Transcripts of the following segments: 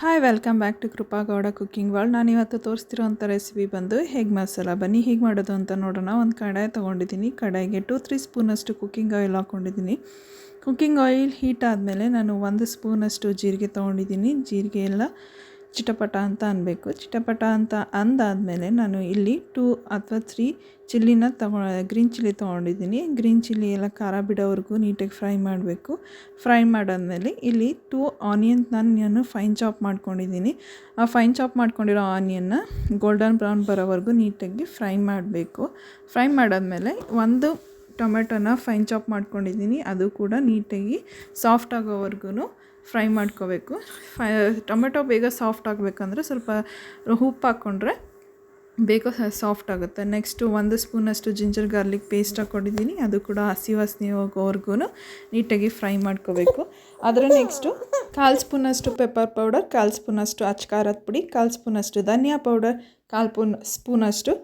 Hi welcome back to Krupa Gowda cooking world. ನಾನು ಇವತ್ತು ತೋರಿಸ್ತಿರೋಂಥ recipe ಬಂದು ಹೇಗೆ ಮಸಾಲ. ಬನ್ನಿ ಹೇಗೆ ಮಾಡೋದು ಅಂತ ನೋಡೋಣ. ಒಂದು ಕಡಾಯಿ ತೊಗೊಂಡಿದ್ದೀನಿ. ಕಡಾಯಿಗೆ 2-3 ಸ್ಪೂನಷ್ಟು ಕುಕ್ಕಿಂಗ್ ಆಯಿಲ್ ಹಾಕ್ಕೊಂಡಿದ್ದೀನಿ. ಕುಕ್ಕಿಂಗ್ ಆಯಿಲ್ ಹೀಟ್ ಆದಮೇಲೆ ನಾನು 1 ಸ್ಪೂನಷ್ಟು ಜೀರಿಗೆ ತೊಗೊಂಡಿದ್ದೀನಿ. ಜೀರಿಗೆ ಎಲ್ಲ ಚಿಟಪಟ ಅಂತ ಅನ್ನಬೇಕು. ಚಿಟಪಟ ಅಂತ ಅಂದಾದಮೇಲೆ ನಾನು ಇಲ್ಲಿ 2 ಅಥವಾ 3 ಚಿಲ್ಲಿನ ಗ್ರೀನ್ ಚಿಲ್ಲಿ ತೊಗೊಂಡಿದ್ದೀನಿ. ಗ್ರೀನ್ ಚಿಲ್ಲಿ ಎಲ್ಲ ಖಾರ ಬಿಡೋವರೆಗೂ ನೀಟಾಗಿ ಫ್ರೈ ಮಾಡಬೇಕು. ಫ್ರೈ ಮಾಡಾದಮೇಲೆ ಇಲ್ಲಿ 2 ಆನಿಯನ್ ನಾನು ಫೈನ್ ಚಾಪ್ ಮಾಡ್ಕೊಂಡಿದ್ದೀನಿ. ಆ ಫೈನ್ ಚಾಪ್ ಮಾಡ್ಕೊಂಡಿರೋ ಆನಿಯನ್ನ ಗೋಲ್ಡನ್ ಬ್ರೌನ್ ಬರೋವರೆಗೂ ನೀಟಾಗಿ ಫ್ರೈ ಮಾಡಬೇಕು. ಫ್ರೈ ಮಾಡಾದಮೇಲೆ ಒಂದು ಟೊಮೆಟೊನ ಫೈನ್ ಚಾಪ್ ಮಾಡ್ಕೊಂಡಿದ್ದೀನಿ. ಅದು ಕೂಡ ನೀಟಾಗಿ ಸಾಫ್ಟ್ ಆಗೋವರೆಗೂ ಫ್ರೈ ಮಾಡ್ಕೋಬೇಕು. ಟೊಮೆಟೊ ಬೇಗ ಸಾಫ್ಟ್ ಆಗಬೇಕಂದ್ರೆ ಸ್ವಲ್ಪ ಉಪ್ಪು ಹಾಕ್ಕೊಂಡ್ರೆ ಬೇಗ ಸಾಫ್ಟ್ ಆಗುತ್ತೆ. ನೆಕ್ಸ್ಟು 1 ಸ್ಪೂನಷ್ಟು ಜಿಂಜರ್ ಗಾರ್ಲಿಕ್ ಪೇಸ್ಟ್ ಹಾಕ್ಕೊಂಡಿದ್ದೀನಿ. ಅದು ಕೂಡ ಹಸಿ ವಾಸನೆ ಹೋಗೋವರೆಗೂ ನೀಟಾಗಿ ಫ್ರೈ ಮಾಡ್ಕೋಬೇಕು. ಅದರ ನೆಕ್ಸ್ಟು 1/4 ಸ್ಪೂನಷ್ಟು ಪೆಪ್ಪರ್ ಪೌಡರ್, 1/4 ಸ್ಪೂನಷ್ಟು ಅಚ್ಕಾರದ ಪುಡಿ, 1/4 ಸ್ಪೂನಷ್ಟು ಧನಿಯಾ ಪೌಡರ್, 1/4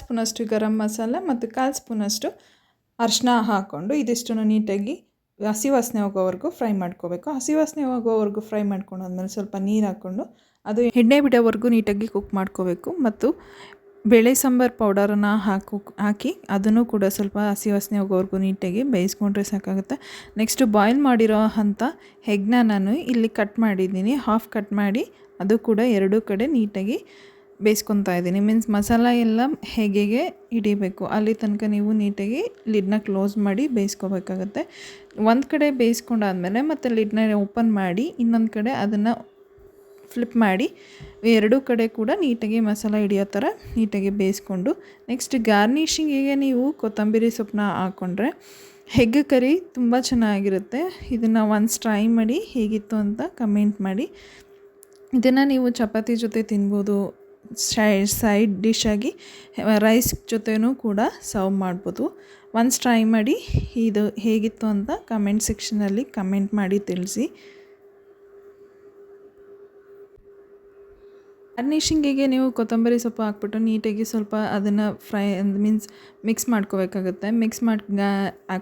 ಸ್ಪೂನಷ್ಟು ಗರಂ ಮಸಾಲ ಮತ್ತು 1/4 ಸ್ಪೂನಷ್ಟು ಅರಿಶಿನ ಹಾಕ್ಕೊಂಡು ಇದಿಷ್ಟನ್ನು ನೀಟಾಗಿ ಹಸಿ ವಾಸನೆ ಹೋಗೋವರೆಗೂ ಫ್ರೈ ಮಾಡ್ಕೋಬೇಕು. ಹಸಿ ವಾಸನೆ ಹೋಗೋವರೆಗೂ ಫ್ರೈ ಮಾಡ್ಕೊಂಡಾದ್ಮೇಲೆ ಸ್ವಲ್ಪ ನೀರು ಹಾಕ್ಕೊಂಡು ಅದು ಎಣ್ಣೆ ಬಿಡೋವರೆಗೂ ನೀಟಾಗಿ ಕುಕ್ ಮಾಡ್ಕೋಬೇಕು. ಮತ್ತು ಬೇಳೆ ಸಾಂಬಾರು ಪೌಡರನ್ನು ಹಾಕಿ ಅದನ್ನು ಕೂಡ ಸ್ವಲ್ಪ ಹಸಿ ವಾಸನೆ ಹೋಗೋವರೆಗೂ ನೀಟಾಗಿ ಬೇಯಿಸ್ಕೊಂಡ್ರೆ ಸಾಕಾಗುತ್ತೆ. ನೆಕ್ಸ್ಟು ಬಾಯ್ಲ್ ಮಾಡಿರೋ ಅಂಥ ಎಗ್ನ ನಾನು ಇಲ್ಲಿ ಕಟ್ ಮಾಡಿದ್ದೀನಿ. ಹಾಫ್ ಕಟ್ ಮಾಡಿ ಅದು ಕೂಡ ಎರಡೂ ಕಡೆ ನೀಟಾಗಿ ಬೇಯಿಸ್ಕೊತಾ ಇದ್ದೀನಿ. ಮೀನ್ಸ್ ಮಸಾಲ ಎಲ್ಲ ಹೇಗೆ ಹಿಡಿಬೇಕು ಅಲ್ಲಿ ತನಕ ನೀವು ನೀಟಾಗಿ ಲಿಡ್ನ ಕ್ಲೋಸ್ ಮಾಡಿ ಬೇಯಿಸ್ಕೋಬೇಕಾಗತ್ತೆ. ಒಂದು ಕಡೆ ಬೇಯಿಸ್ಕೊಂಡಾದ್ಮೇಲೆ ಮತ್ತು ಲಿಡ್ನ ಓಪನ್ ಮಾಡಿ ಇನ್ನೊಂದು ಕಡೆ ಅದನ್ನು ಫ್ಲಿಪ್ ಮಾಡಿ ಎರಡೂ ಕಡೆ ಕೂಡ ನೀಟಾಗಿ ಮಸಾಲ ಹಿಡಿಯೋ ಥರ ನೀಟಾಗಿ ಬೇಯಿಸ್ಕೊಂಡು ನೆಕ್ಸ್ಟ್ ಗಾರ್ನಿಷಿಂಗಿಗೆ ನೀವು ಕೊತ್ತಂಬರಿ ಸೊಪ್ಪನ್ನ ಹಾಕ್ಕೊಂಡ್ರೆ ಎಗ್ ಕರಿ ತುಂಬ ಚೆನ್ನಾಗಿರುತ್ತೆ. ಇದನ್ನು ಒನ್ಸ್ ಟ್ರೈ ಮಾಡಿ ಹೇಗಿತ್ತು ಅಂತ ಕಮೆಂಟ್ ಮಾಡಿ. ಇದನ್ನು ನೀವು ಚಪಾತಿ ಜೊತೆ ತಿನ್ಬೋದು. ಸೈಡ್ ಡಿಶಾಗಿ ರೈಸ್ ಜೊತೆನೂ ಕೂಡ ಸರ್ವ್ ಮಾಡ್ಬೋದು. ಒನ್ಸ್ ಟ್ರೈ ಮಾಡಿ ಇದು ಹೇಗಿತ್ತು ಅಂತ ಕಮೆಂಟ್ ಸೆಕ್ಷನಲ್ಲಿ ಕಮೆಂಟ್ ಮಾಡಿ ತಿಳಿಸಿ. ಗಾರ್ನಿಷಿಂಗಿಗೆ ನೀವು ಕೊತ್ತಂಬರಿ ಸೊಪ್ಪು ಹಾಕ್ಬಿಟ್ಟು ನೀಟಾಗಿ ಸ್ವಲ್ಪ ಅದನ್ನು ಮೀನ್ಸ್ ಮಿಕ್ಸ್ ಮಾಡ್ಕೋಬೇಕಾಗುತ್ತೆ.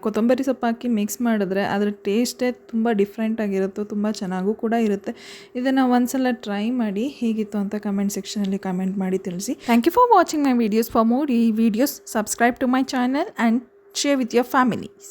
ಕೊತ್ತಂಬರಿ ಸೊಪ್ಪು ಹಾಕಿ ಮಿಕ್ಸ್ ಮಾಡಿದ್ರೆ ಅದರ ಟೇಸ್ಟೇ ತುಂಬ ಡಿಫ್ರೆಂಟಾಗಿರುತ್ತೆ, ತುಂಬ ಚೆನ್ನಾಗೂ ಕೂಡ ಇರುತ್ತೆ. ಇದನ್ನು ಒಂದ್ಸಲ ಟ್ರೈ ಮಾಡಿ ಹೇಗಿತ್ತು ಅಂತ ಕಮೆಂಟ್ ಸೆಕ್ಷನಲ್ಲಿ ಕಮೆಂಟ್ ಮಾಡಿ ತಿಳಿಸಿ. Thank you for watching my videos. For more ಈ videos subscribe to my channel and share with your families.